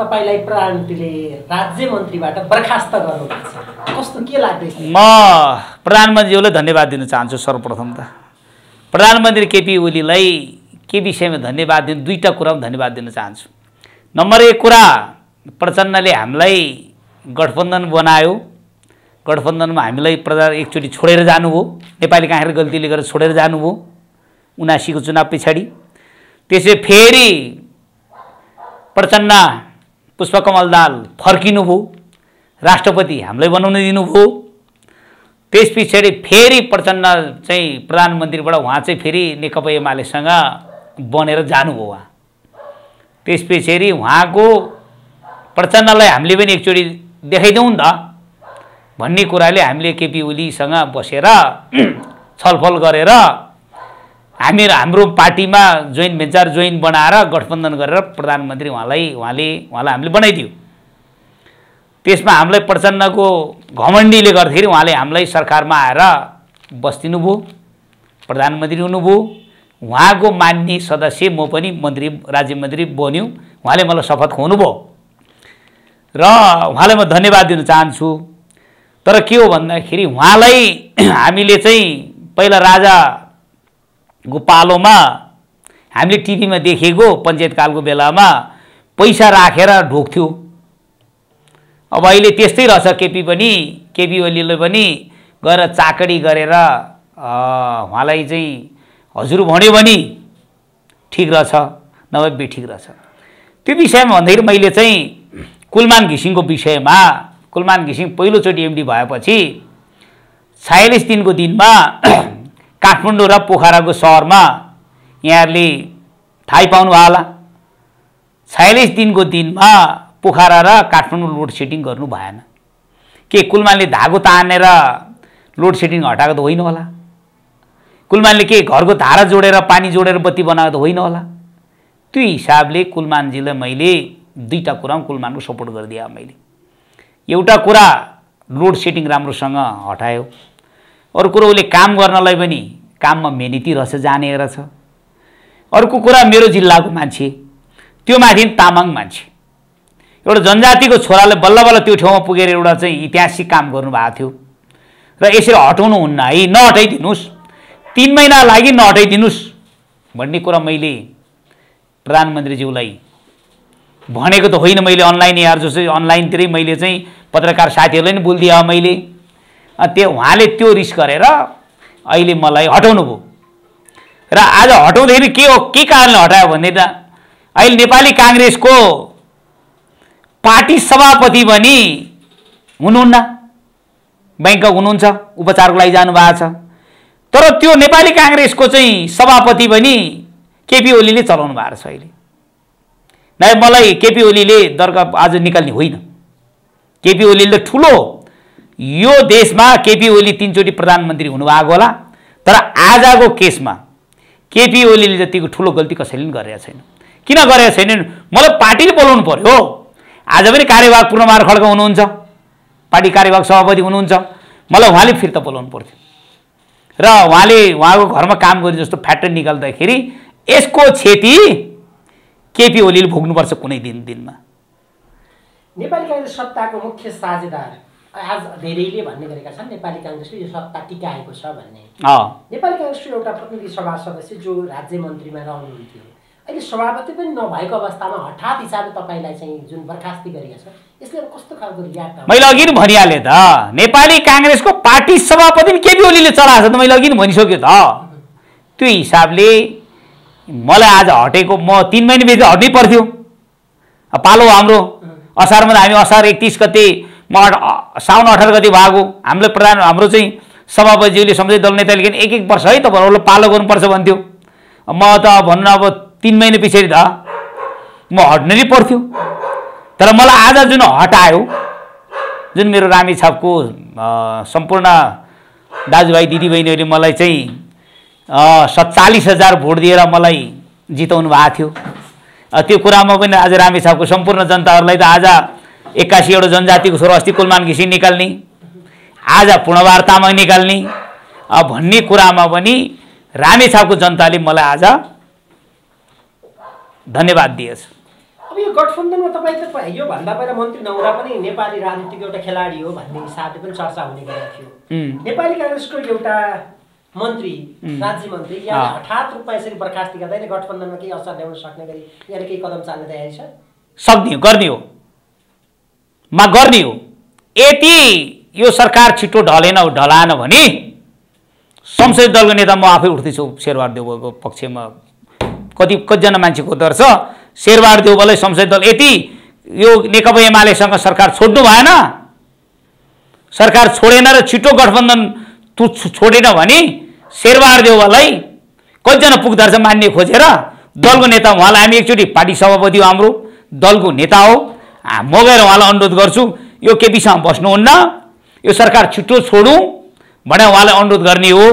तपाईलाई प्रधानमन्त्रीले राज्य मन्त्रीबाट बर्खास्त गर्नुहुन्छ, कस्तो के लाग्दैछ? म प्रधानमन्त्रीज्यूलाई धन्यवाद दिन चाहन्छु। सर्वप्रथम त प्रधानमन्त्री केपी ओलीलाई के विषयमा धन्यवाद दिन, दुईटा कुरामा धन्यवाद दिन चाहन्छु। नम्बर 1 कुरा, प्रचण्डले हामीलाई गठबन्धन बनायो, गठबन्धनमा हामीलाई एकचोटि छोडेर जानुभयो, नेपाली काङ्ग्रेस गल्तीले गरेर छोडेर जानुभयो 79 को चुनाव पछाडि। त्यसै फेरि प्रचण्ड पुष्पकमल दाहाल फर्किनुभयो, राष्ट्रपति हामीलाई बनाउन दिनुभयो। त्यस पछाडि फेरि प्रचण्ड चाहिँ प्रधानमन्त्रीबाट उहाँ चाहिँ फेरि नेकपा एमालेसँग बनेर जानुभयो उहाँ। त्यस पछाडि उहाँको प्रचण्डलाई हामीले पनि एकचोटि देखाइदिउँ नि त भन्ने कुराले हामीले केपी ओलीसँग बसेर छलफल गरेर हाम्रो पार्टीमा जोइन्ट भेन्चर बनाएर गठबन्धन गरेर प्रधानमन्त्री उहाँलाई हामीले बनाइदियो। त्यसमा हामीलाई प्रचण्डको घमण्डीले गर्दाखेरि उहाँले हामीलाई सरकारमा आएर बस्दिनुभयो, प्रधानमन्त्री हुनुभयो। उहाँको मान्य सदस्य म पनि राज्य मन्त्री बन्यो, उहाँले मलाई शपथ खुवाउनुभयो र उहाँलाई म धन्यवाद दिन चाहन्छु। तर के हो भन्दाखेरि उहाँलाई हामीले चाहिँ पहिला राजाको पालोमा हामीले टिभीमा देखेको पञ्चायतकालको बेलामा पैसा राखेर ढोक्थ्यो। अब अहिले त्यस्तै रहेछ। केपी ओलीले पनि गएर चाकडी गरेर उहाँलाई चाहिँ हजुर भन्यो भने ठिक रहेछ, नभए बेठिक रहेछ। त्यो विषयमा भन्दाखेरि मैले चाहिँ कुलमान घिसिङको विषयमा, कुलमान घिसिङ पहिलोचोटि एमडी भएपछि 46 दिनको दिनमा काठमाडौँ र पोखराको सहरमा यहाँहरूले थाहै पाउनु होला, 46 दिनको दिनमा पोखरा र काठमाडौँ लोड सेडिङ गर्नु भएन। के कुलमानले धागो तानेर लोड सेडिङ हटाएको त होइन होला? कुलमानले के घरको धारा जोडेर पानी जोडेर बत्ती बनाएको त होइन होला? त्यो हिसाबले कुलमानजीलाई मैले दुईटा कुरामा कुलमानको सपोर्ट गरिदिएँ। मैले एउटा कुरा लोड सेडिङ राम्रोसँग हटायो, अरू कुरो उसले काम गर्नलाई पनि काममा मेहनती रहेछ, जानेर छ। अर्को कुरा मेरो जिल्लाको मान्छे, त्यो माथि तामाङ मान्छे, एउटा जनजातिको छोराले बल्ल बल्ल त्यो ठाउँमा पुगेर एउटा चाहिँ ऐतिहासिक काम गर्नुभएको थियो र यसरी हटाउनु हुन्न है, नहटाइदिनुहोस्, 3 महिना लागि नहटाइदिनुहोस् भन्ने कुरा मैले प्रधानमन्त्रीज्यूलाई भनेको त होइन। मैले अनलाइन जसै अनलाइनतिरै मैले चाहिँ पत्रकार साथीहरूलाई नि बोलिदिएँ मैले। त्यो उहाँले त्यो रिस्क गरेर अहिले मलाई हटाउनु भयो र आज हटाउँदाखेरि के कारणले हटायो भन्दै त अहिले नेपाली काङ्ग्रेसको पार्टी सभापति पनि हुनुहुन्न, बैंकक हुनुहुन्छ, उपचारको लागि जानुभएको छ। तर त्यो नेपाली काङ्ग्रेसको चाहिँ सभापति पनि केपी ओलीले चलाउनु भएको छ अहिले। न मलाई केपी ओलीले दरकार आज निकाल्ने होइन। केपी ओलीले ठुलो यो देशमा केपी ओली 3 चोटि प्रधानमन्त्री हुनुभएको होला, तर आजको केसमा केपी ओलीले जतिको ठुलो गल्ती कसैले पनि गरेको छैन। किन गरेको छैन? मलाई पार्टीले बोलाउनु पर्यो। आज पनि कार्यवाहक पूर्णबहादुर खड्का हुनुहुन्छ, पार्टी कार्यवाहक सभापति हुनुहुन्छ, मलाई उहाँले फिर्ता बोलाउनु पर्थ्यो र उहाँले उहाँको घरमा काम गरे जस्तो फ्याक्टर निकाल्दाखेरि यसको क्षति केपी ओलीले भोग्नुपर्छ कुनै दिनमा। नेपाली काङ्ग्रेस सत्ताको मुख्य साझेदार आज धेरैले भन्ने गरेका छन् नेपाली काङ्ग्रेसले यो सत्ता टिकाएको छ भन्ने। नेपाली काङ्ग्रेसको एउटा प्रतिनिधि सभा सदस्य जो राज्य मन्त्रीमा रहनुहुन्थ्यो, अहिले सभापति पनि नभएको अवस्थामा हठात हिसाबले तपाईँलाई चाहिँ जुन बर्खास्ती गरिएको छ, यसले कस्तो खालको रियाक्ट? मैले अघि नै भनिहालेँ त, नेपाली काङ्ग्रेसको पार्टी सभापति पनि केपी ओलीले चलाएको छ त, मैले अघि नै भनिसक्यो त। त्यो हिसाबले मलाई आज हटेको, म 3 महिनाभित्र हट्नै पर्थ्यो। पालो हाम्रो असारमा, हामी असार 31 गते, म साउन 18 गते भएको हामीलाई हाम्रो चाहिँ सभापतिज्यूले संसदीय दल नेताले एक वर्ष है तपाईँहरूलाई पालो गर्नुपर्छ भन्थ्यो। म त भन्नु अब 3 महिना पछाडि त म हट्नै नै पर्थ्यो। तर मलाई आज जुन हटायो, जुन मेरो रामेछापको सम्पूर्ण दाजुभाइ दिदीबहिनीहरूले मलाई चाहिँ 47,000 भोट दिएर मलाई जिताउनु भएको थियो। त्यो कुरामा पनि आज रामेछापको सम्पूर्ण जनताहरूलाई त आज 81 वटा जनजातिको छोरा अस्ति कुलमान घिसिङ निकाल्ने, आज पूर्णबहादुर तामाङ निकाल्ने भन्ने कुरामा पनि रामेछापको जनताले मलाई आज धन्यवाद दिएछ। अब यो गठबन्धनमा तपाईँ त यो भन्दा पहिला मन्त्री नहुँदा पनि नेपाली राजनीतिको एउटा खेलाडी हो भन्ने हिसाबले पनि चर्चा हुने गरेको थियो। नेपाली काङ्ग्रेसको एउटा मन्त्री राज्य मन्त्री यहाँ हठात रूपमा यसरी बर्खास्त गर्दा गठबन्धनमा केही असर ल्याउन सक्ने गरी यहाँ केही कदम चाल्ने तयारी छ? सक्ने गर्ने हो गर्ने हो। यदि यो सरकार छिटो ढलाएन भने संसदीय दलको नेता म आफै उठ्दैछु शेरबहादुर देउवाको पक्षमा। कतिजना मान्छेको हुँदो रहेछ शेरबहादुर देउवालाई संसदीय दल यदि यो नेकपा एमालेसँग सरकार छोड्नु भएन, सरकार छोडेन र छिटो गठबन्धन छोडेन भने शेरबहादुर देउवालाई कतिजना पुग्दो रहेछ मान्ने खोजेर दलको नेता उहाँलाई हामी एकचोटि पार्टी सभापति हो, हाम्रो दलको नेता हो, म गएर उहाँलाई अनुरोध गर्छु यो केपीसँग बस्नुहुन्न, यो सरकार छिटो छोडौँ भनेर उहाँलाई अनुरोध गर्ने हो।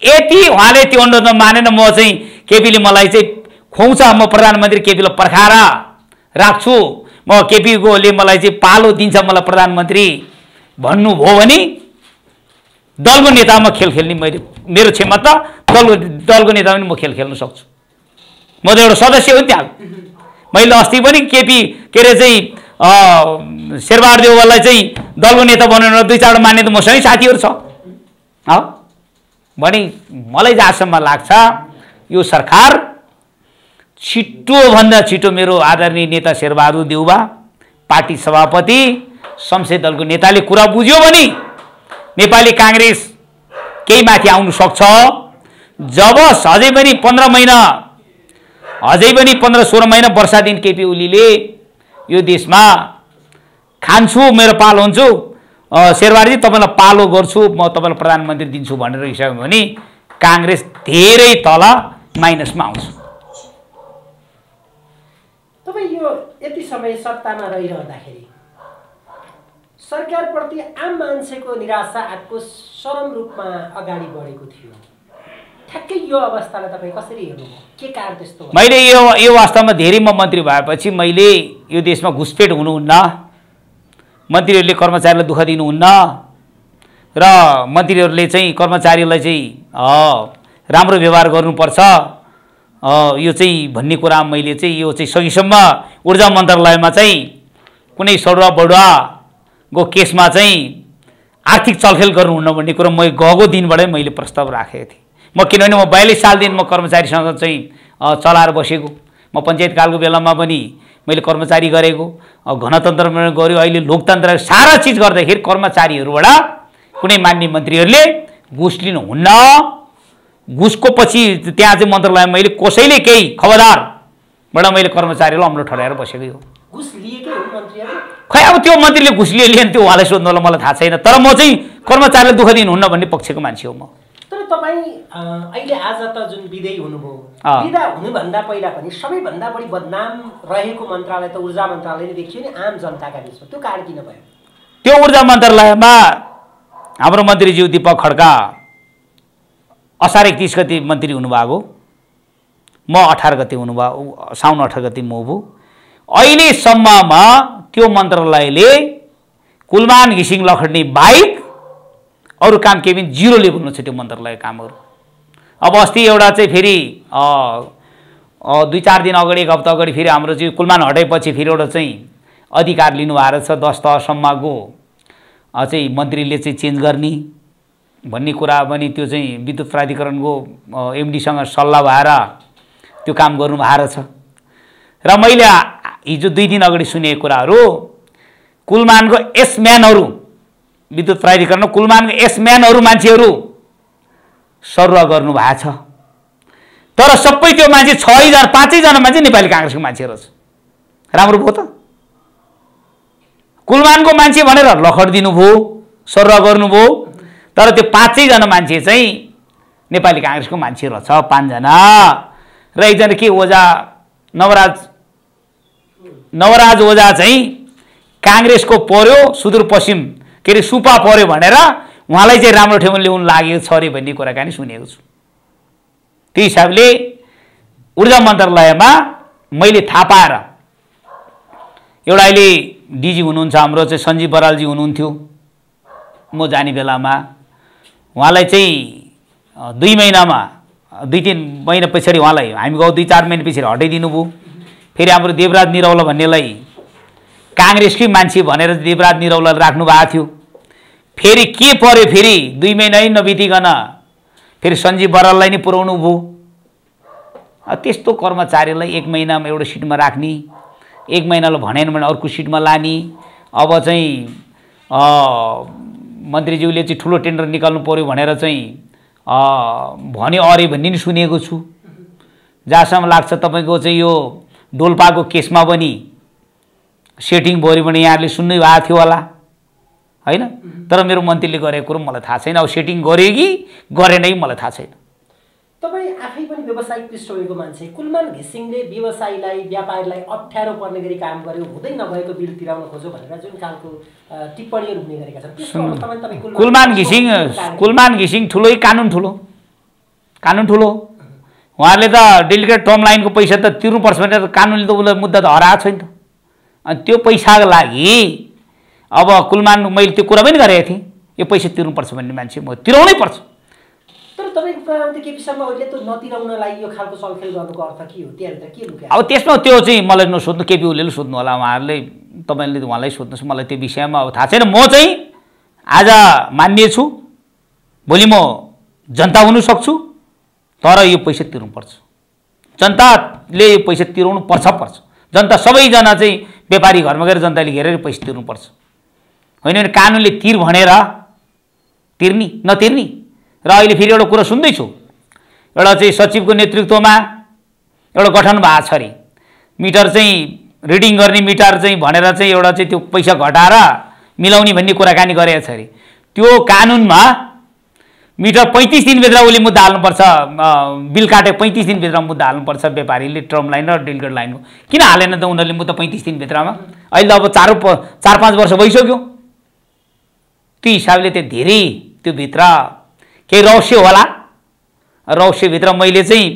यदि उहाँले त्यो अनुरोधमा मानेन म चाहिँ केपीले मलाई चाहिँ खुवाउँछ, म प्रधानमन्त्री केपीलाई पर्खाएर राख्छु, म केपीकोले मलाई चाहिँ पालो दिन्छ मलाई प्रधानमन्त्री भन्नुभयो भने दलको नेतामा खेल खेल्ने मेरो क्षमता दलको नेता पनि म खेल खेल्न सक्छु। म त एउटा सदस्य हो त्यहाँ। मैले अस्ति पनि केपी के अरे चाहिँ शेरबहादुर देउवालाई चाहिँ दलको नेता बनाउन 2-4 मान्ने त मसँगै साथीहरू छ भने मलाई जहाँसम्म लाग्छ यो सरकार छिटोभन्दा छिटो मेरो आदरणीय नेता शेरबहादुर देउवा पार्टी सभापति संसदीय दलको नेताले कुरा बुझ्यो भने नेपाली काङ्ग्रेस केही माथि आउन सक्छ। जब अझै पनि 15 महिना अझै पनि 15-16 महिना वर्षा दिन केपी ओलीले यो देशमा खान्छु मेरो पालो हुन्छु शेरबहादुरजी तपाईँलाई पालो गर्छु म तपाईँलाई प्रधानमन्त्री दिन्छु भनेर हिसाब भने काङ्ग्रेस धेरै तल माइनसमा आउँछ। तपाईँ यो यति समय सत्तामा रहिरहँदाखेरि सरकारप्रति आम मान्छेको निराशा आएको चरम रूपमा अगाडि बढेको थियो। ठ्याक्कै यो अवस्थालाई तपाईँ कसरी हेर्नुभयो? के कारण त्यस्तो? मैले यो वास्तवमा धेरै म मन्त्री भएपछि मैले यो देशमा घुसपेट हुनुहुन्न, मन्त्रीहरूले कर्मचारीलाई दुःख दिनुहुन्न र मन्त्रीहरूले चाहिँ कर्मचारीलाई चाहिँ राम्रो व्यवहार गर्नुपर्छ यो चाहिँ भन्ने कुरा मैले चाहिँ यो चाहिँ सकेसम्म ऊर्जा मन्त्रालयमा चाहिँ कुनै सडुवा बडुवाको केसमा चाहिँ आर्थिक चलखेल गर्नुहुन्न भन्ने कुरा म गएको दिनबाटै मैले प्रस्ताव राखेको थिएँ। म किनभने म 42 सालदेखि म कर्मचारीसँग चाहिँ चलाएर बसेको, म पञ्चायतकालको बेलामा पनि मैले कर्मचारी गरेको, गणतन्त्रमा गऱ्यो, अहिले लोकतन्त्र सारा चिज गर्दाखेरि कर्मचारीहरूबाट कुनै मान्य मन्त्रीहरूले घुस लिनुहुन्न। घुसको पछि त्यहाँ चाहिँ मन्त्रालयमा मैले कसैले केही खबरदारबाट मैले कर्मचारीलाई अम्लो ठहराएर बसेकै हो। घुस लिएकै हो मन्त्रीहरू? खै अब त्यो मन्त्रीले घुस लिएन त्यो उहाँलाई सोध्नु होला, मलाई थाहा छैन, तर म चाहिँ कर्मचारीलाई दुःख दिनुहुन्न भन्ने पक्षको मान्छे हो म। तर तपाईँ अहिले आज त जुन विदेयी हुनुभयो, विदा हुनुभन्दा पहिला पनि सबैभन्दा बढी बदनाम रहेको मन्त्रालय त ऊर्जा मन्त्रालय नै देखियो नि आम जनताका बिचमा। त्यो कारण किन भयो? त्यो ऊर्जा मन्त्रालयमा हाम्रो मन्त्रीज्यू दीपक खड्का असार 31 गते मन्त्री हुनुभएको, म 18 गते हुनुभयो, साउन 18 गते म हुँ। अहिलेसम्ममा त्यो मन्त्रालयले कुलमान घिसिङ लखड्ने बाहेक अरू काम केही पनि जिरो लेभलमा छ त्यो मन्त्रालय कामहरू। अब अस्ति एउटा चाहिँ फेरि 2-4 दिन अगाडि 1 हप्ता अगाडि फेरि हाम्रो चाहिँ कुलमान हटाएपछि फेरि एउटा चाहिँ अधिकार लिनुभएको छ 10 तहसम्मको चाहिँ मन्त्रीले चाहिँ चेन्ज गर्ने भन्ने कुरा पनि त्यो चाहिँ विद्युत प्राधिकरणको एमडीसँग सल्लाह भएर त्यो काम गर्नुभएको छ। र मैले हिजो 2 दिन अगाडि सुनेको कुराहरू कुलमानको एसम्यानहरू विद्युत प्राधिकरणमा कुलमानको एसम्यानहरू मान्छेहरू सरुवा गर्नुभएको छ, तर सबै त्यो मान्छे 5 जना मान्छे नेपाली काङ्ग्रेसको मान्छेहरू छ। राम्रो भयो त? कुलमानको मान्छे भनेर लखड दिनुभयो, सरुवा गर्नुभयो, तर त्यो 5 जना मान्छे चाहिँ नेपाली काङ्ग्रेसको मान्छे रहेछ 5 जना। र एकजना के ओझा नवराज ओझा चाहिँ काङ्ग्रेसको पर्यो सुदूरपश्चिम के अरे सुपा पर्यो भनेर उहाँलाई चाहिँ राम्रो ठाउँमा ल्याउनु लागेको छ अरे भन्ने कुराकानी सुनेको छु। त्यो हिसाबले ऊर्जा मन्त्रालयमा मैले थाहा पाएर एउटा अहिले डिजी हुनुहुन्छ हाम्रो चाहिँ सञ्जीव बरालजी हुनुहुन्थ्यो, म जाने बेलामा उहाँलाई चाहिँ 2 महिनामा 2-3 महिना पछाडि उहाँलाई हामी गयो 2-4 महिना पछाडि हटाइदिनु भयो। फेरि हाम्रो देवराज निरौला भन्नेलाई काङ्ग्रेसकै मान्छे भनेर देवराज निरौलालाई राख्नु भएको थियो। फेरि के पर्यो, फेरि 2 महिना नबितिकन फेरि सञ्जीव बराललाई नै पुर्याउनु भयो। त्यस्तो कर्मचारीलाई 1 महिनामा एउटा सिटमा राख्ने, 1 महिनालाई भनेन भने अर्को सिटमा लाने। अब चाहिँ मन्त्रीज्यूले चाहिँ ठुलो टेन्डर निकाल्नु पर्यो भनेर चाहिँ भन्यो अरे भन्ने नि सुनेको छु। जहाँसम्म लाग्छ तपाईँको चाहिँ यो डोल्पाको केसमा पनि सेटिङ भयो भने यहाँहरूले सुन्नै भएको थियो होला हैन। तर मेरो मन्त्रीले गरेको कुरो मलाई थाहा छैन। अब सेटिङ गर्यो कि गरेन कि मलाई थाहा छैन। तपाईँ आफै पनि व्यावसायिक पृष्ठभूमिको मान्छे, कुलमान घिसिङले व्यवसायीलाई व्यापारीलाई अप्ठ्यारो पर्ने गरी काम गर्यो, हुँदै नभएको बिल तिराउन खोज्यो भनेर जुन खालको टिप्पणीहरू हुने गरेका छन्, त्यसको अवस्थामा तपाईँ कुलमान घिसिङ ठुलो कानुन ठुलो। उहाँहरूले त डेलिगेट टर्म लाइनको पैसा त तिर्नुपर्छ भनेर कानुनले त उसलाई मुद्दा त हराएको छैन त। अनि त्यो पैसाको लागि अब कुलमान मैले त्यो कुरा पनि गरेको थिएँ, यो पैसा तिर्नुपर्छ भन्ने मान्छे म तिराउनै पर्छ। तर तपाईँको प्रधानमन्त्री केपी शर्मा ओलीले त नतिराउनलाई यो खालको छलफल गर्नुको अर्थ के हो? त्यहाँभित्र के लुक्या? अब त्यसमा त्यो चाहिँ मलाई नसोध्नु, केपी ओलीले सोध्नु होला, उहाँहरूले तपाईँले उहाँलाई सोध्नुहोस्, मलाई त्यो विषयमा अब थाहा छैन। म चाहिँ आज मान्य छु, भोलि म जनता हुन सक्छु, तर यो पैसा तिर्नुपर्छ। जनताले यो पैसा तिराउनु पर्छ। जनता सबैजना चाहिँ व्यापारी घरमा गएर जनताले घेरेर पैसा तिर्नुपर्छ, होइन भने कानुनले तिर भनेर तिर्ने नतिर्ने। र अहिले फेरि एउटा कुरा सुन्दैछु, एउटा चाहिँ सचिवको नेतृत्वमा एउटा गठन भएको छ अरे, मिटर चाहिँ रिडिङ गर्ने मिटर चाहिँ भनेर चाहिँ एउटा चाहिँ त्यो पैसा घटाएर मिलाउने भन्ने कुराकानी गरेको छ अरे। त्यो कानुनमा मिटर 35 दिनभित्र उसले मुद्दा हाल्नुपर्छ, बिल काटे 35 दिनभित्र मुद्दा हाल्नुपर्छ व्यापारीले टर्म लाइन र डेलिगेट लाइनको। किन हालेन त उनीहरूले मुद्दा 35 दिनभित्रमा? अहिले त अब 4-5 वर्ष भइसक्यो। त्यो हिसाबले त्यो धेरै त्यो भित्र केही रहस्य होला। रहस्यभित्र मैले चाहिँ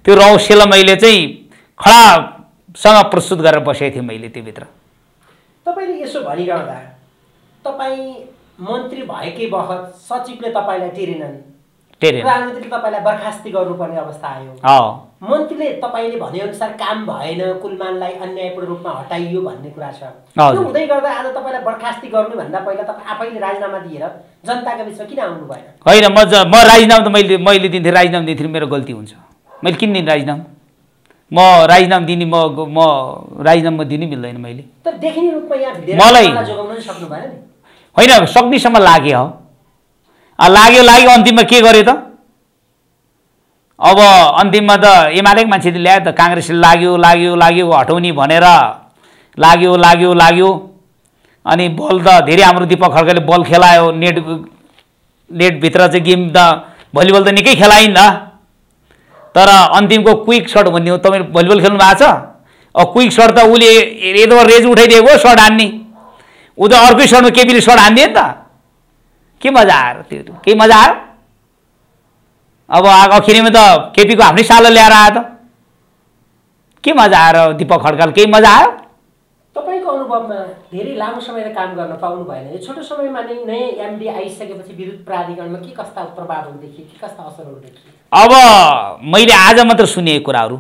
त्यो रहस्यलाई मैले चाहिँ खडासँग प्रस्तुत गरेर बसेको थिएँ मैले त्यो भित्र। तपाईँले यसो भनिरहँदा तपाईँ मन्त्री भएकै बखत सचिवले तपाईँलाई टेरेनन्, प्रधानमन्त्रीले तपाईँलाई बर्खास्ती गर्नुपर्ने अवस्था आयो, मन्त्रीले तपाईँले भनेअनुसार काम भएन, कुलमानलाई अन्यायपूर्ण रूपमा हटाइयो भन्ने कुरा छ। त्यो हुँदै गर्दा आज तपाईँलाई बर्खास्ती गर्नुभन्दा पहिला तपाईँ आफैले राजीनामा दिएर जनताका बिचमा किन आउनु भएन? होइन, म राजीनामा त मैले दिन्थेँ, राजीनामा दिन्थेँ, मेरो गल्ती हुन्छ। मैले किन दिने राजीनामा? म राजीनामा दिने म राजीनामा दिनै मिल्दैन मैले। तर देखिने रूपमा यहाँ मलाई जोगाउन सक्नु भएन नि? होइन, सक्नेसम्म लाग्यो लाग्यो अन्तिममा के गर्यो त? अब अन्तिममा त एमालेको मान्छेले ल्यायो त, काङ्ग्रेसले लाग्यो हटाउने भनेर लाग्यो। अनि बल त धेरै हाम्रो दीपक खड्काले बल खेलायो, नेटभित्र चाहिँ गेम त भलिबल त निकै खेलायो नि त। तर अन्तिमको क्विक सर्ट भन्ने हो, तपाईँ भलिबल खेल्नु भएको छ? अब क्विक सर्ट त उसले यदो रेज उठाइदिएको सर्ट हान्ने, ऊ त अर्कै सर्टमा केपीले सर्ट हानिदियो नि त। के मजा आयो त्यो? केही मजा आयो? अब आखिरीमा त केपीको आफ्नै सालो ल्याएर आयो त। के मजा आयो दीपक खड्काले? केही मजा आयो? तपाईँको अनुभवमा धेरै लामो समय काम गर्न पाउनु भएन, यो छोटो समयमा नै नयाँ एमडी आइसकेपछि विद्युत प्राधिकरणमा के कस्ता प्रभावहरू देखिए, के कस्ता असरहरू देखिए? अब मैले आज मात्र सुनेको कुराहरू,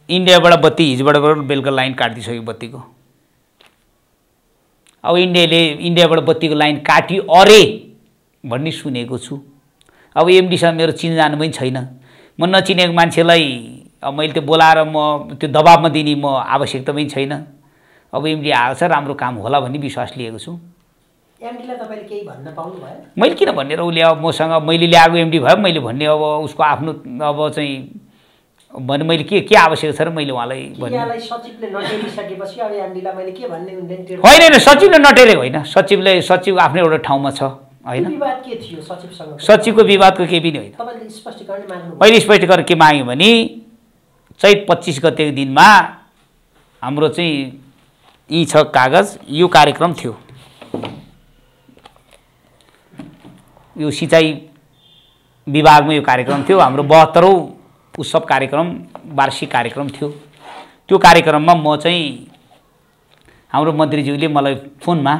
इन्डियाबाट बत्ती हिजोबाट बेलुका लाइन काटिदिइसक्यो बत्तीको। अब इन्डियाबाट बत्तीको लाइन काट्यो अरे भन्ने सुनेको छु। अब एमडीसँग मेरो चिनजान पनि छैन, म नचिनेको मान्छेलाई अब मैले त्यो बोलाएर म त्यो दबाबमा दिने म आवश्यकता पनि छैन। अब एमडी आएको छ, राम्रो काम होला भन्ने विश्वास लिएको छु। एमडीलाई तपाईँले केही भन्न पाउनु भयो? मैले किन भन्ने र उसले अब मसँग मैले ल्याएको एमडी भयो मैले भन्ने, अब उसको आफ्नो अब चाहिँ भने मैले के आवश्यक छ र मैले उहाँलाई भने सचिवले नटेरिसकेपछि अब एमडीलाई मैले के भन्ने होइन, सचिवले नटेरेको होइन, सचिव आफ्नो एउटा ठाउँमा छ होइन। विवाद के थियो सचिवसँग? सचिवको विवादको केही पनि होइन। तपाईँले स्पष्टीकरण माग्नु? मैले स्पष्टीकरण के माग्यो भने चैत 25 गतेको दिनमा हाम्रो चाहिँ यी छ कागज, यो कार्यक्रम थियो, यो सिँचाइ विभागमा यो कार्यक्रम थियो, हाम्रो 72औं उत्सव कार्यक्रम वार्षिक कार्यक्रम थियो। त्यो कार्यक्रममा म चाहिँ हाम्रो मन्त्रीज्यूले मलाई फोनमा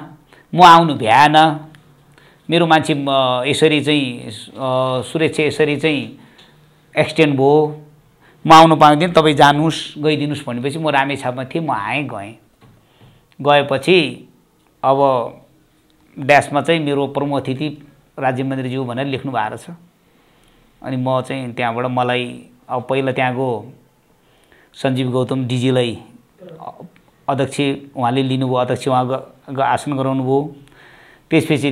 म आउनु भ्याएन, मेरो मान्छे यसरी चाहिँ सुरक्षा यसरी चाहिँ एक्सटेन्ड भयो, म आउनु पाउँदिनँ, तपाईँ जानुहोस् गइदिनुहोस् भनेपछि म रामेछापमा थिएँ, म आएँ गएपछि अब ड्यासमा चाहिँ मेरो प्रमुख अतिथि राज्य मन्त्रीज्यू भनेर लेख्नु भएको छ। अनि म चाहिँ त्यहाँबाट मलाई अब पहिला त्यहाँको सञ्जीव गौतम डिजीलाई अध्यक्ष उहाँले लिनुभयो, अध्यक्ष उहाँ आसन गराउनु भयो। त्यसपछि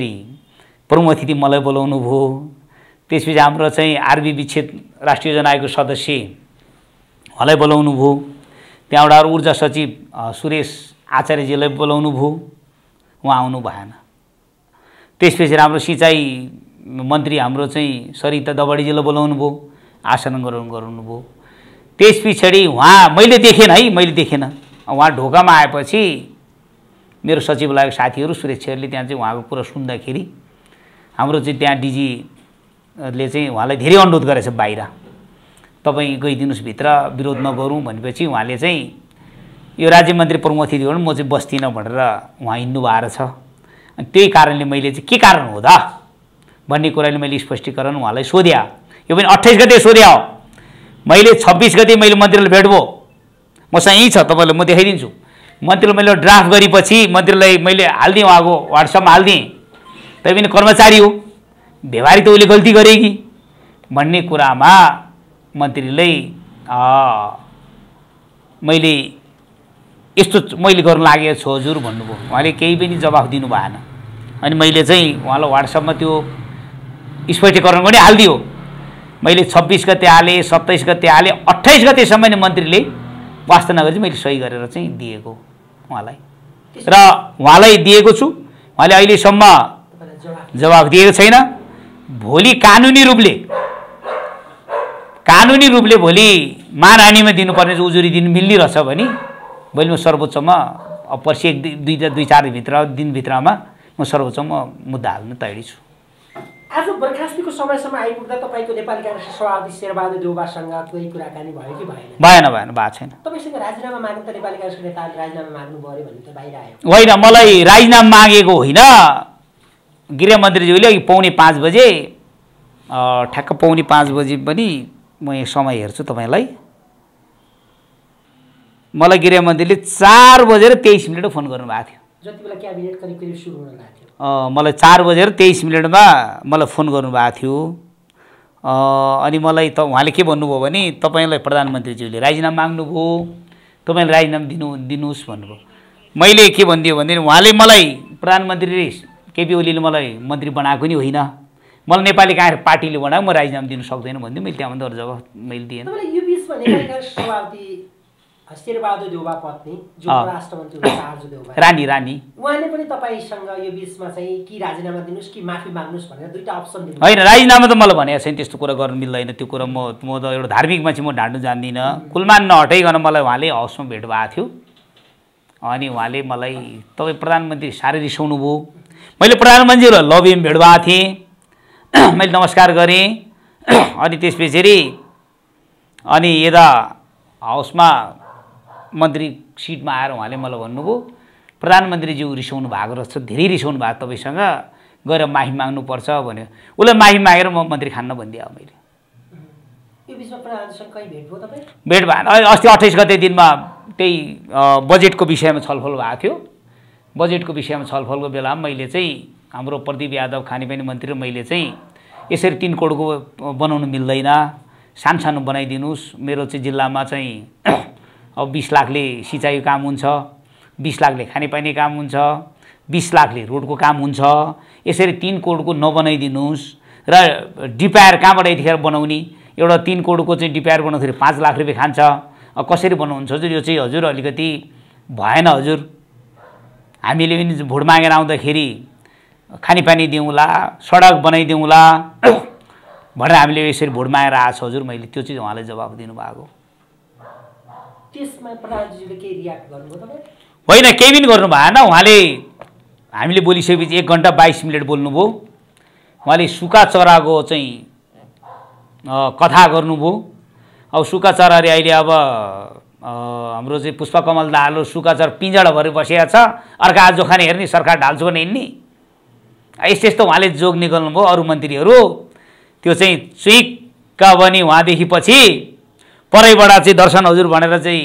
प्रमुख अतिथि मलाई बोलाउनु भयो। त्यसपछि हाम्रो चाहिँ आरबी विच्छेद राष्ट्रिय जनआयोगको सदस्य उहाँलाई बोलाउनु भयो। त्यहाँबाट ऊर्जा सचिव सुरेश आचार्यजीलाई बोलाउनु भयो, उहाँ आउनु भएन। त्यसपछि हाम्रो सिँचाइ मन्त्री हाम्रो चाहिँ सरिता दबाडीजीलाई बोलाउनु भयो, आसन गराउनु भयो। त्यस पछाडि उहाँ मैले देखेन। उहाँ ढोकामा आएपछि मेरो सचिवालयको साथीहरू सुरक्षाहरूले त्यहाँ चाहिँ उहाँको कुरा सुन्दाखेरि हाम्रो चाहिँ त्यहाँ डिजीले चाहिँ उहाँलाई धेरै अनुरोध गरेछ, बाहिर तपाईँ गइदिनुहोस् भित्र, विरोध नगरौँ भनेपछि उहाँले चाहिँ यो राज्य मन्त्री प्रमुख अतिथि हो, म चाहिँ बस्दिनँ भनेर उहाँ हिँड्नु भएको छ। अनि त्यही कारणले मैले चाहिँ के कारण हो त भन्ने कुराले मैले स्पष्टीकरण उहाँलाई सोध्या। यो पनि 28 गते सोध्या हो। मैले 26 गते मैले मन्त्रीलाई भेट भयो, मसँग यहीँ छ, तपाईँलाई म देखाइदिन्छु। मन्त्रीलाई मैले ड्राफ्ट गरेपछि मन्त्रीलाई मैले हालिदिएँ, उहाँको वाट्सएपमा हालिदिएँ। तैपनि कर्मचारी हो, व्यवहारिक त उसले गल्ती गरेकी भन्ने कुरामा मन्त्रीलाई मैले यस्तो मैले गर्न लागेको छु हजुर भन्नुभयो। उहाँले केही पनि जवाफ दिनु भएन। अनि मैले चाहिँ उहाँलाई वाट्सएपमा त्यो स्पष्टीकरण पनि हालिदियो। मैले 26 गते हालेँ, 27 गते हालेँ, 28 गतेसम्म नै मन्त्रीले वास्ता नगरी मैले सही गरेर चाहिँ दिएको उहाँलाई, र उहाँलाई दिएको छु। उहाँले अहिलेसम्म जवाफ दिएको छैन। भोलि कानुनी रूपले भोलि मानहानिमा दिनुपर्ने उजुरी दिनु मिल्ने रहेछ भने भोलि म सर्वोच्चमा पर्सि 2-4 दिनभित्रमा म सर्वोच्चमा मुद्दा हाल्न तयारी छु। आज बर्खास्तीको समयसम्म आइपुग्दा तपाईँको नेपाली काङ्ग्रेसका सभापति शेरबहादुर देउवासँग कोही कुराकानी भयो कि भएन? भएको छैन। तपाईँसँग राजीनामा माग्नु त नेपाली काङ्ग्रेसका नेताले राजीनामा माग्नु पर्यो भन्ने त बाहिर आयो। होइन, मलाई राजीनामा मागेको होइन। गृहमन्त्रीज्यूले अघि 4:45 बजे ठ्याक्क 4:45 बजे पनि म यहाँ समय हेर्छु तपाईँलाई। मलाई गृहमन्त्रीले 4:23 फोन गर्नुभएको थियो। जति बेला क्याबिनेट करिब सुरु हुन लाग्थ्यो, मलाई 4:23 मलाई फोन गर्नुभएको थियो। अनि मलाई त उहाँले के भन्नुभयो भने तपाईँलाई प्रधानमन्त्रीज्यूले राजीनामा माग्नुभयो, तपाईँले राजीनामा दिनुहोस् भन्नुभयो। मैले के भनिदियो भने उहाँले मलाई प्रधानमन्त्रीले केपी ओलीले मलाई मन्त्री बनाएको नि होइन, मलाई नेपाली काङ्ग्रेस पार्टीले बनाएको, म राजीनामा दिनु सक्दैन भन्दिनँ। मैले त्यहाँभन्दा अरू जवाफ मैले दिएन। यो बिचमा नेपाली काङ्ग्रेस सभापति शेरबहादुर देउवा पत्नी जो राष्ट्रमन्त्री हुनुहुन्छ देउवा रानी उहाँले पनि तपाईँसँग यो बिचमा चाहिँ कि राजीनामा दिनुहोस् कि माफी माग्नुहोस् भनेर दुईटा अप्सन दिनु। होइन, राजीनामा त मलाई भनेको छैन, त्यस्तो कुरा गर्नु मिल्दैन। त्यो कुरा म त एउटा धार्मिक मान्छे, म ढाँट्नु जान्दिनँ। कुलमान नहटाइकन मलाई उहाँले हाउसमा भेट भएको थियो। अनि उहाँले मलाई तपाईँ प्रधानमन्त्री साह्रै रिसाउनु भयो। मैले प्रधानमन्त्रीलाई लबीमा भेट भएको थिएँ, मैले नमस्कार गरेँ। अनि त्यस पछाडि अनि यता हाउसमा मन्त्री सिटमा आएर उहाँले मलाई भन्नुभयो प्रधानमन्त्रीज्यू रिसाउनु भएको रहेछ, धेरै रिसाउनु भएको तपाईँसँग, गएर माफी माग्नुपर्छ भन्यो। उसलाई माफी मागेर म मन्त्री खान्न भनिदिएँ। मैले यो बिचमा प्रधानमन्त्रीसँग कहीँ भेट भयो तपाईँ? भेट भएन। अस्ति 28 गते दिनमा त्यही बजेटको विषयमा छलफल भएको थियो। बजेटको विषयमा छलफलको बेलामा मैले चाहिँ हाम्रो प्रदीप यादव खानेपानी मन्त्री र मैले चाहिँ यसरी 3 करोडको बनाउनु मिल्दैन, सानो बनाइदिनुहोस्। मेरो चाहिँ जिल्लामा चाहिँ अब 20 लाखले सिँचाइको काम हुन्छ, 20 लाखले खानेपानी काम हुन्छ, 20 लाखले रोडको काम हुन्छ। यसरी 3 करोडको नबनाइदिनुहोस्। र डिपायर कहाँबाट यतिखेर बनाउने? एउटा 3 करोडको चाहिँ डिपायर बनाउँदाखेरि 5 लाख रुपियाँ खान्छ। कसरी बनाउनुहुन्छ हजुर? यो चाहिँ हजुर अलिकति भएन हजुर। हामीले पनि भोट मागेर आउँदाखेरि खानेपानी दिउँला, सडक बनाइदिउँला भनेर हामीले यसरी भोट मागेर आएको छ हजुर। मैले त्यो चाहिँ उहाँलाई जवाफ दिनुभएको। त्यसमा प्रधानमन्त्रीले के रियाक्ट गर्नुभयो तपाईँ? होइन, केही पनि गर्नु भएन। उहाँले हामीले बोलिसकेपछि 1 घण्टा 22 मिनट बोल्नुभयो। उहाँले सुका चराको चाहिँ कथा गर्नुभयो। अब सुका चराले अहिले अब हाम्रो चाहिँ पुष्पकमल दाहाल सुका चरा पिँजडा भएर बसेको छ, अर्का जोखाने हेर्ने, सरकार ढाल्छु भने हिँड्ने, यस्तो उहाँले जोग निकाल्नुभयो। अरू मन्त्रीहरू त्यो चाहिँ चुइक्क पनि उहाँदेखि पछि परैबाट चाहिँ दर्शन हजुर भनेर चाहिँ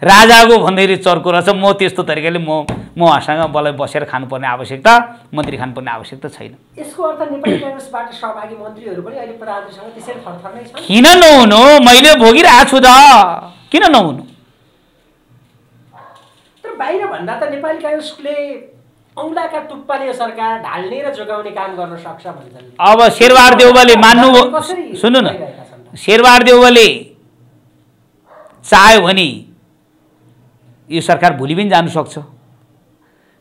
राजाको भन्दाखेरि चर्को रहेछ। म त्यस्तो तरिकाले म उहाँसँग बल्ल बसेर खानुपर्ने आवश्यकता, मन्त्री खानुपर्ने आवश्यकता छैन। यसको अर्थ नेपाली कांग्रेसबाट सहभागी मन्त्रीहरू पनि अहिले प्रधानमन्त्रीसँग त्यसरी थरथर नै छन्। किन नहुनु? मैले भोगिरहेको छु त, किन नहुनु? तर बाहिर भन्दा त नेपाली कांग्रेसले औँलाका टुप्पाले यो सरकार ढाल्ने र जोगाउने काम गर्न सक्छ भन्छन्। अब शेरबहादुर देउवाले मान्नु, सुन्नु न, शेरबहादुर देउवाले चाह्यो भने यो सरकार भोलि पनि जानु सक्छ।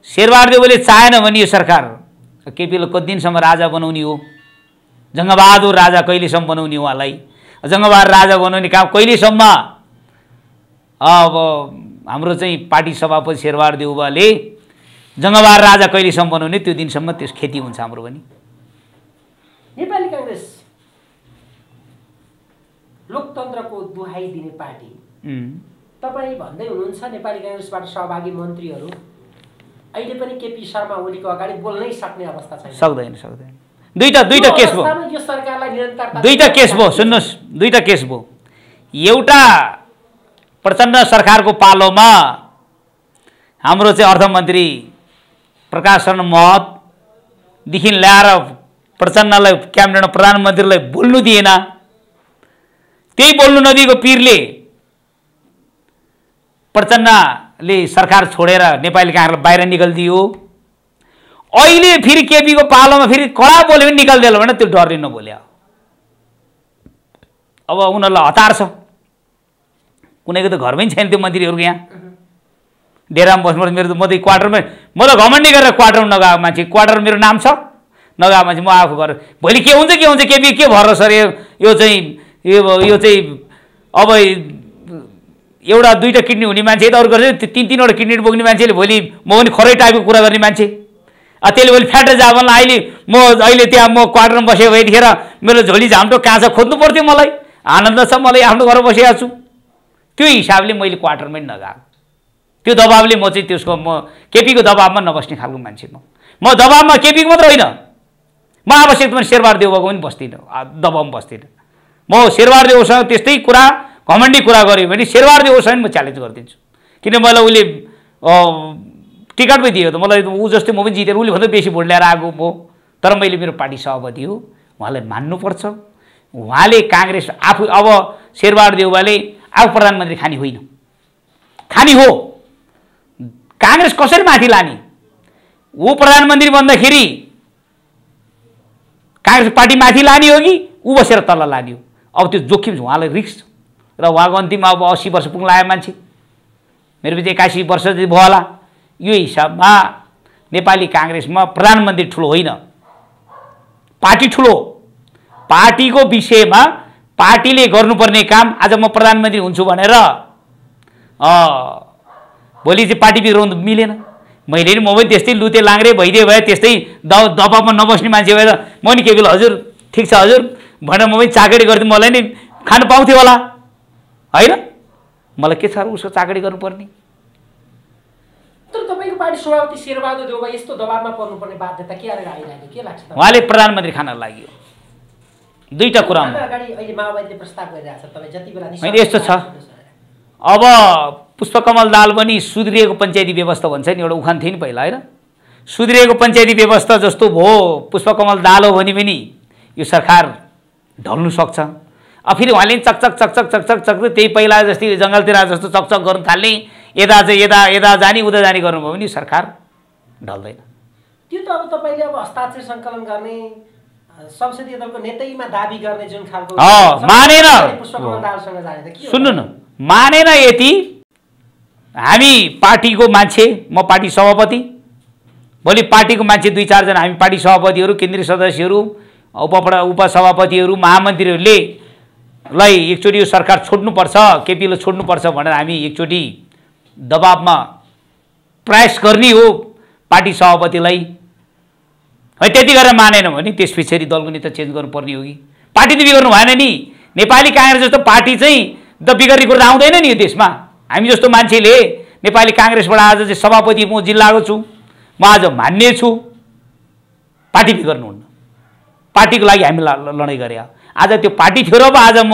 शेरबहादुर देउवाले चाहेन भने यो सरकार केपीले कति दिनसम्म राजा बनाउने हो? जङ्गबहादुर राजा कहिलेसम्म बनाउने उहाँलाई? जङ्गबहादुर राजा बनाउने काम कहिलेसम्म? अब हाम्रो चाहिँ पार्टी सभापति शेरबहादुर देउवाले जङ्गबहादुर राजा कहिलेसम्म बनाउने त्यो दिनसम्म त्यस खेती हुन्छ हाम्रो पनि। नेपाली कांग्रेस लोकतन्त्रको दुहाई दिने पार्टी, तपाईँ भन्दै हुनुहुन्छ नेपाली कांग्रेसबाट सहभागी मन्त्रीहरू अहिले पनि केपी शर्मा ओलीको अगाडि बोल्नै सक्ने अवस्था छैन। सक्दैन। दुईटा केस भयो, यो सरकारलाई निरन्तरता दुईटा केस भयो। सुन्नुहोस्, दुईटा केस भयो। एउटा प्रचण्ड सरकारको पालोमा हाम्रो चाहिँ अर्थमन्त्री प्रकाश शरण महतदेखि ल्याएर प्रचण्डलाई क्याबिनेटमा प्रधानमन्त्रीलाई बोल्नु दिएन। त्यही बोल्नु नदिएको पिरले प्रचण्डले सरकार छोडेर नेपाली कांग्रेस बाहिर निकालिदियो। अहिले फेरि केपीको पालोमा फेरि कडा बोल्यो भने निकालिदियो भने त्यो डरले नबोल्यो। अब उनीहरूलाई हतार छ, कुनैको त घरमै छैन त्यो मन्त्रीहरूको। यहाँ डेरामा बस्नुपर्छ। मेरो त म त क्वार्टरमै, म त घमण्डी गरेर क्वार्टरमा नगएको मान्छे, क्वार्टर मेरो नाम छ, नगएको मान्छे म आफू गरेर भोलि के हुन्छ केपी के भएर सर यो चाहिँ अब एउटा दुईटा किडनी हुने मान्छे त अरू गर्छ, तीनवटा किडनी बोक्ने मान्छेले भोलि म पनि खरै टाइपको कुरा गर्ने मान्छे, त्यसले भोलि फ्याटेर जा भन्ला अहिले त्यहाँ म क्वार्टरमा बसेको भएदेखिर मेरो झोली झाम्टो काँचा खोज्नु पर्थ्यो। मलाई आनन्द छ, मलाई आफ्नो घरमा बसेको छु। त्यो हिसाबले मैले क्वार्टरमै नगएको। त्यो दबावले म चाहिँ त्यसको म केपीको दबावमा नबस्ने खालको मान्छे। म दबावमा केपीको मात्र होइन, म आवश्यक पनि शेरबहादुर देउवाको पनि बस्दिनँ, दबावमा बस्दिनँ। म शेरबहादुर देउवासँग त्यस्तै कुरा घमण्डी कुरा गऱ्यो भने शेरबहादुर देउवासँग म च्यालेन्ज गरिदिन्छु। किन मलाई उसले टिकट पनि दियो त, मलाई ऊ जस्तै म पनि जितेर उसले भन्दा बेसी भोट ल्याएर आएको हो। तर मैले मेरो पार्टी सभापति हो, उहाँलाई मान्नुपर्छ। उहाँले काङ्ग्रेस आफू, अब शेरबहादुर देउवाले आफू प्रधानमन्त्री खाने होइन, खाने हो। काङ्ग्रेस कसरी माथि लाने? ऊ प्रधानमन्त्री बन्दाखेरि काङ्ग्रेस पार्टी माथि लाने हो कि ऊ बसेर तल लाने हो? अब त्यो जोखिम छ, उहाँलाई रिस्क छ। र उहाँको अन्तिम अब 80 वर्ष पुग्न लाग्यो मान्छे, मेरो बिच 81 वर्ष जति भयो होला। यो हिसाबमा नेपाली काङ्ग्रेसमा प्रधानमन्त्री ठुलो होइन, पार्टी ठुलो। पार्टीको विषयमा पार्टीले गर्नुपर्ने काम, आज म प्रधानमन्त्री हुन्छु भनेर भोलि चाहिँ पार्टी बिग्राउनु मिलेन। मैले नि म पनि त्यस्तै लुते लाङ्रे भइदिए भए, त्यस्तै दबाबमा नबस्ने मान्छे भएर म नि के बेला हजुर ठिक छ हजुर भनेर म पनि चाकरी गर्थेँ, मलाई नि खानु पाउँथ्यो होला होइन? मलाई के छ उसको चाकरी गर्नुपर्ने? तर तपाईँको पार्टी सभापति शेरबहादुर देउवा यस्तो दबावमा पर्नुपर्ने बाध्यता के आइरहेको के लाग्छ? उहाँले प्रधानमन्त्री खान लाग्यो। दुईटा कुरामा अगाडि अहिले माओवादीले प्रस्ताव गरिरहेछ, तपाईँ जति बेला होइन यस्तो छ। अब पुष्पकमल दाहाल पनि सुध्रिएको पञ्चायती व्यवस्था भन्छ नि, एउटा उखान थियो नि पहिला होइन? सुध्रिएको पञ्चायती व्यवस्था जस्तो भयो पुष्पकमल दाहाल हो भने पनि यो सरकार ढल्नु सक्छ। अब फेरि उहाँले चकचक चकचक चकचक चकचक त्यही पहिला जस्तै जङ्गलतिर जस्तो चकचक गर्नु थाल्ने, यता चाहिँ यता जाने उता जाने गर्नुभयो भने सरकार ढल्दैन। त्यो त अब तपाईँले अब हस्ताक्षर सङ्कलन गर्ने संसदीय दलको नेतैमा दाबी गर्ने जुन खालको मानेन, पुष्पकमल दाहालसँग जाने त के सुन्नु न, मानेन। यति हामी पार्टीको मान्छे, म पार्टी सभापति, भोलि पार्टीको मान्छे 2-4 जना हामी पार्टी सभापतिहरू, केन्द्रीय सदस्यहरू, उपसभापतिहरू, महामन्त्रीहरूले लाई एकचोटि यो सरकार छोड्नुपर्छ, केपीले छोड्नुपर्छ भनेर हामी एकचोटि दबाबमा प्रयास गर्ने हो पार्टी सभापतिलाई। है त्यति गरेर मानेन भने त्यस पछाडि दलको नेता चेन्ज गर्नुपर्ने हो कि? पार्टी त बिगार्नु भएन नि। नेपाली काङ्ग्रेस जस्तो पार्टी चाहिँ त बिगार्ने कुरा आउँदैन नि यो देशमा। हामी जस्तो मान्छेले नेपाली काङ्ग्रेसबाट आज चाहिँ सभापति म जिल्लाको छु, म आज मान्ने छु, पार्टी बिगार्नुहुन्न। पार्टीको लागि हामी लडाइँ गरे। आज त्यो पार्टी थियो र पो आज म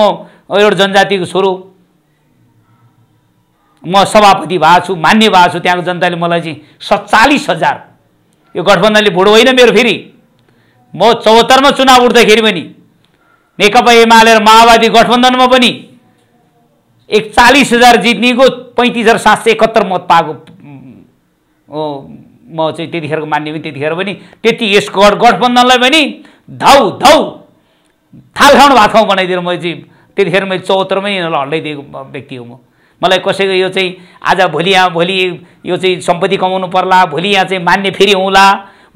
एउटा जनजातिको छोरो म सभापति भएको छु, मान्य भएको छु, त्यहाँको जनताले मलाई चाहिँ 47,000, यो गठबन्धनले भुडो होइन मेरो। फेरि म 74 मा चुनाव उठ्दाखेरि पनि नेकपा एमाले र माओवादी गठबन्धनमा पनि 41,000 जित्नेको 35,771 मत पाएको म चाहिँ त्यतिखेरको मान्य पनि। त्यतिखेर पनि त्यति यस गठबन्धनलाई पनि धौ धौ थाल खाउनु भात खाउँ बनाइदिएर म चाहिँ त्यतिखेर मैले 74 मै हल्लाइदिएको व्यक्ति हो म। मलाई कसैको यो चाहिँ आज भोलि यो चाहिँ सम्पत्ति कमाउनु पर्ला, भोलि यहाँ चाहिँ मान्ने फेरि हुँला,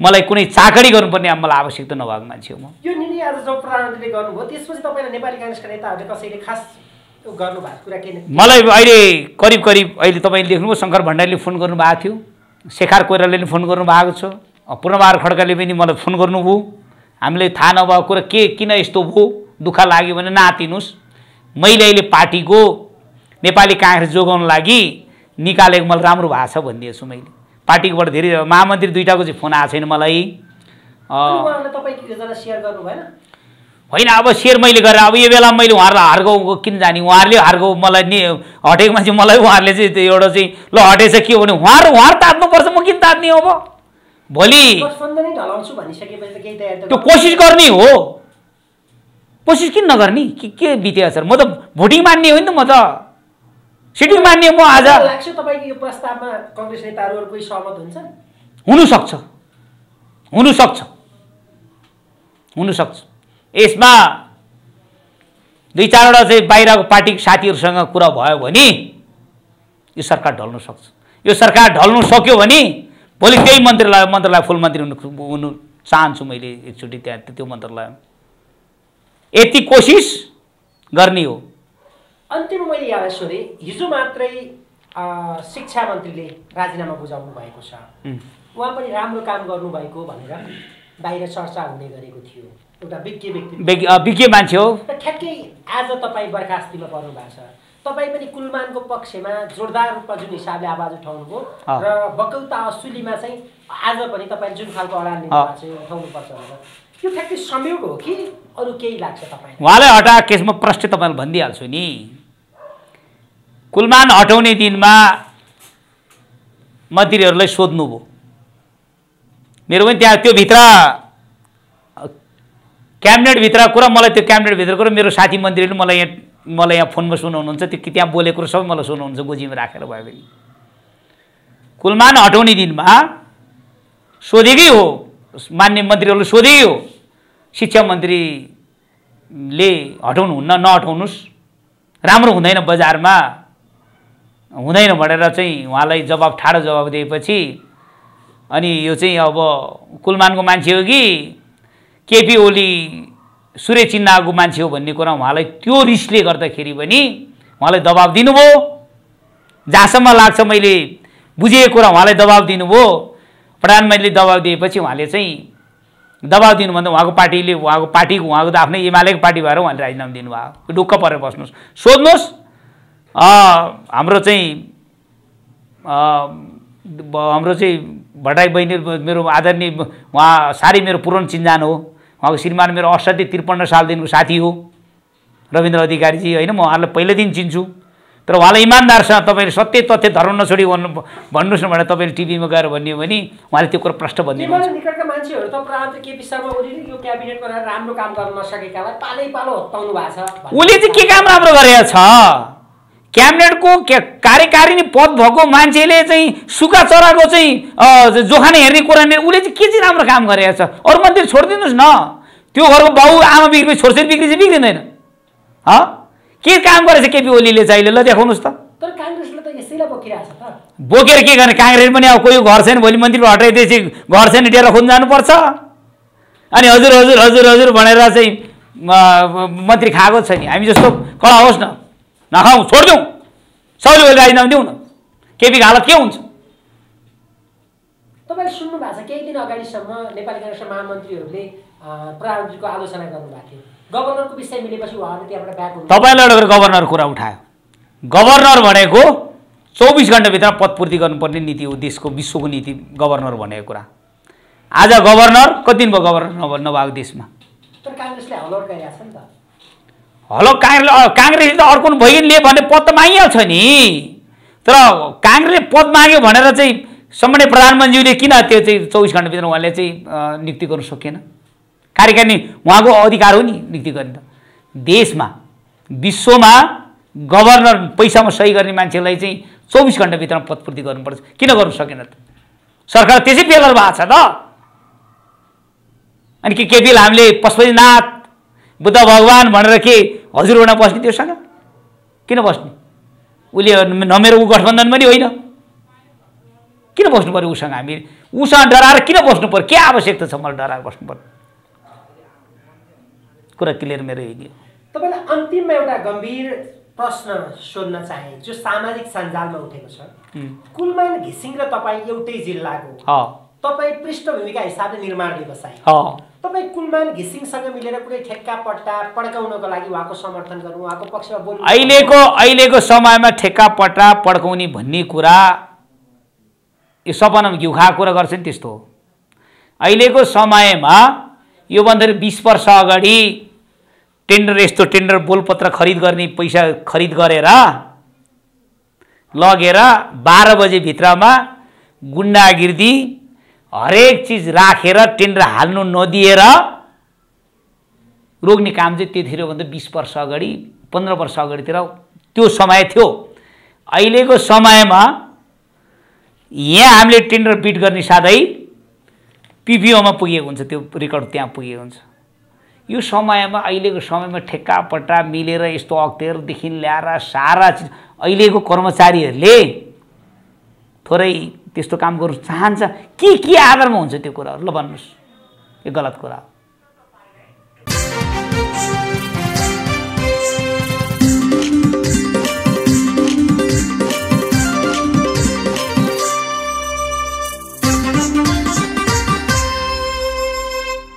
मलाई कुनै चाकडी गर्नुपर्ने अब मलाई आवश्यकता नभएको मान्छे हो म। यो निर्णय आज जो प्रधानमन्त्रीले गर्नुभयो त्यसपछि तपाईँलाई नेपाली काङ्ग्रेसका नेताहरूले कसैले खास गर्नुभएको कुरा के? मलाई अहिले करिब अहिले तपाईँले देख्नुभयो शङ्कर भण्डारीले फोन गर्नुभएको थियो, शेखर कोइरालाले पनि फोन गर्नुभएको छ, पूर्णबहादुर खड्काले पनि मलाई फोन गर्नुभयो। हामीले थाहा नभएको कुरा के किन यस्तो भयो, दुःख लाग्यो भने नआतिनुस्, मैले अहिले पार्टीको नेपाली काङ्ग्रेस जोगाउन लागि निकालेको मलाई राम्रो भएको छ भनिदिएको छु। मैले पार्टीकोबाट धेरै महामन्त्री दुईटाको चाहिँ फोन आएको छैन मलाई। होइन अब सेयर मैले गरेर अब यो बेला मैले उहाँहरूलाई हारगाउँ किन जाने, उहाँहरूले हारगाउँ मलाई नि हटेको मान्छे मलाई उहाँहरूले चाहिँ त्यो एउटा चाहिँ ल हटेछ के हो भने उहाँहरू तात्नुपर्छ, म किन तात्ने हो? अब भोलि त्यो कोसिस गर्ने हो, कोसिस किन नगर्ने? के बितेको छ? म त भोटिङ मान्ने हो नि त, म त सिटिङ मान्ने। म आज तपाईँको यो प्रस्तावमा कङ्ग्रेस नेताहरू कोही सहमत हुन्छन्? हुनसक्छ। यसमा दुई चारवटा चाहिँ बाहिरको पार्टीको साथीहरूसँग कुरा भयो भने यो सरकार ढल्न सक्छ। यो सरकार ढल्नु सक्यो भने भोलि त्यही मन्त्रालय फुल मन्त्री हुनु चाहन्छु मैले एकचोटि त्यहाँ त्यो मन्त्रालय। यति कोसिस गर्ने हो। अन्तिम मैले यहाँलाई सोधेँ, हिजो मात्रै शिक्षा मन्त्रीले राजीनामा बुझाउनु भएको छ, उहाँ पनि राम्रो काम गर्नुभएको भनेर बाहिर चर्चा हुने गरेको थियो। एउटा विज्ञ मान्छे हो। ठ्याक्कै आज तपाईँ बर्खास्तीमा पर्नु भएको छ, तपाईँ पनि कुलमानको पक्षमा जोरदार रूपमा जुन हिसाबले आवाज उठाउनुभयो र बकौता असुलीमा चाहिँ आज पनि तपाईँ जुन खालको अडान लिनुभएको छ उठाउनुपर्छ भनेर, यो ठ्याक्कै संयोग हो कि अरू केही लाग्छ तपाईँ? उहाँलाई हटाएको केसमा प्रश्न तपाईँलाई भनिदिइहाल्छु नि। कुलमान हटाउने दिनमा मन्त्रीहरूलाई सोध्नुभयो, मेरो पनि त्यहाँ त्यो भित्र क्याबिनेटभित्र कुरा, मलाई त्यो क्याबिनेटभित्र कुरा मेरो साथी मन्त्रीले मलाई यहाँ फोनमा सुनाउनुहुन्छ, त्यो त्यहाँ बोलेको सबै मलाई सुनाउनुहुन्छ गोजीमा राखेर भयो भने। कुलमान हटाउने दिनमा सोधेकै हो, मान्य मन्त्रीहरूले सोधेकै हो, शिक्षा मन्त्रीले हटाउनुहुन्न, नहटाउनुहोस्, राम्रो हुँदैन, बजारमा हुँदैन भनेर चाहिँ उहाँलाई ठाडो जवाब दिएपछि अनि यो चाहिँ अब कुलमानको मान्छे हो कि केपी ओली सूर्य चिन्हको मान्छे हो भन्ने कुरा उहाँलाई त्यो रिसले गर्दाखेरि पनि उहाँलाई दबाब दिनुभयो। जहाँसम्म लाग्छ मैले बुझेको कुरा उहाँलाई दबाब दिनुभयो। प्रधानमन्त्रीले दबाब दिएपछि उहाँले चाहिँ दबाब दिनुभन्दा उहाँको पार्टीले उहाँको त आफ्नै एमालेको पार्टी भएर उहाँले राजीनामा दिनुभयो। ढुक्क परेर बस्नुहोस्, सोध्नुहोस्। हाम्रो चाहिँ भट्टराई बहिनी मेरो आदरणीय उहाँ साह्रै मेरो पुरानो चिन्जान हो। उहाँको श्रीमान मेरो असाध्यै 53 सालदेखिको साथी हो रविन्द्र अधिकारीजी, होइन? म उहाँलाई पहिल्यैदेखि चिन्छु, तर उहाँलाई इमान्दारसँग तपाईँले सत्य तथ्य धर्म नछोडी भन्नुहोस् न भनेर तपाईँले टिभीमा गएर भन्यो भने उहाँले त्यो कुरा प्रश्न भनिदिनुहुन्छ। निकटका मान्छेहरू त प्रधानमन्त्री केपी शर्मा ओलीले यो क्याबिनेट बनाएर राम्रो काम गर्न नसकेकालाई पालो हत्ताउनु भएको छ। उसले चाहिँ के काम राम्रो गरेको छ? क्याबिनेटको कार्यकारिणी पद भएको मान्छेले चाहिँ सुक्खा चराको चाहिँ जोखाना हेर्ने कुरा नै उसले चाहिँ के चाहिँ राम्रो काम गरेको छ? अरू मन्त्री छोडिदिनुहोस् न, त्यो घरको बाउ आमा बिग्री छोरछोरी बिग्री चाहिँ बिग्रिँदैन। के काम गरेछ केपी ओलीले चाहिँ? ल देखाउनुहोस् त। तर काङ्ग्रेसले त यसैलाई बोकिरहेछ त। बोकेर के गर्ने? काङ्ग्रेस पनि अब कोही घर छैन, भोलि मन्त्री हटाइदिएपछि घर छैन डेरा खोज्न जानुपर्छ। अनि हजुर हजुर हजुर हजुर भनेर चाहिँ मन्त्री खाएको छ नि। हामी जस्तो कडा होस् न, नखाउँ, छोडिदिउँ, सबैले भोलि राजीनामा दिउँ न। केपीको हालत के हुन्छ? तपाईँले सुन्नु भएको छ केही दिन अगाडिसम्म नेपाली काङ्ग्रेसका महामन्त्रीहरूले प्रधानमन्त्रीको आलोचना गर्नुभएको थियो। गभर्नरको विषय मिलेपछि उहाँले त्यहाँबाट ब्याक हुनु। तपाईँले एउटा गभर्नर कुरा उठायो। गभर्नर भनेको 24 घण्टाभित्र पदपूर्ति गर्नुपर्ने नीति हो, देशको विश्वको नीति गभर्नर भनेको कुरा। आज गभर्नर कति दिन भयो गभर्नर नभएको देशमा? तर काङ्ग्रेसले हलौट गरिरहेछ नि त। हलो काङ्ग्रेसले त अर्को भइगनले भने पद त मागिहाल्छ नि। तर काङ्ग्रेसले पद माग्यो भनेर चाहिँ सम्माननीय प्रधानमन्त्रीले किन त्यो चाहिँ 24 घण्टाभित्र उहाँले चाहिँ नियुक्ति गर्न सकेन? कार्यकारिणी उहाँको अधिकार हो नि नियुक्ति गर्ने। त देशमा विश्वमा गभर्नर पैसामा सही गर्ने मान्छेलाई चाहिँ 24 घण्टाभित्रमा पदपूर्ति गर्नुपर्छ, किन गर्नु सकेन त? सरकार त्यसै फेलर भएको छ त। अनि के केपी हामीले पशुपतिनाथ बुद्ध भगवान भनेर के हजुरबाट बस्ने त्योसँग? किन बस्ने? उसले नमेरो ऊ गठबन्धन पनि होइन, किन बस्नु पर्यो उसँग? हामी उसँग डराएर किन बस्नु पर्यो? के आवश्यकता छ मलाई डराएर बस्नु पर्यो? कुरा क्लियर मेरो यही हो। तपाईँलाई अन्तिममा एउटा गम्भीर प्रश्न सोध्न चाहे जो सामाजिक सञ्जालमा उठेको छ। कुलमान घिसिङ र तपाईँ एउटै जिल्लाको, तपाईँ पृष्ठभूमिका हिसाबले निर्माण व्यवसायी, तपाईँ कुलमान घिसिङसँग मिलेर कुनै ठेक्का पट्टा पड्काउनको लागि उहाँको समर्थन गर्नु, उहाँको पक्षमा बोल्नु? अहिलेको समयमा ठेक्का पट्टा पड्काउने भन्ने कुरा यो सपनामा घिउ खाएको कुरा गर्छ नि, त्यस्तो हो। अहिलेको समयमा योभन्दा 20 वर्ष अगाडि यस्तो टेन्डर बोलपत्र खरिद गर्ने पैसा खरिद गरेर लगेर 12 बजे भित्रमा गुन्डागिर्दी हरेक चिज राखेर टेन्डर हाल्नु नदिएर रोक्ने काम चाहिँ त्यतिखेर भन्दा 20 वर्ष अगाडि 15 वर्ष अगाडितिर त्यो समय थियो। अहिलेको समयमा यहाँ हामीले टेन्डर बिट गर्ने साथै पिपिओमा पुगेको हुन्छ, त्यो रेकर्ड त्यहाँ पुगेको हुन्छ। यो समयमा अहिलेको समयमा ठेक्का पट्टा मिलेर यस्तो अख्तियारदेखि ल्याएर सारा चिज अहिलेको कर्मचारीहरूले थोरै त्यस्तो काम गर्नु चाहन्छ के आधारमा हुन्छ त्यो कुराहरू? ल भन्नुहोस्, यो गलत कुरा हो।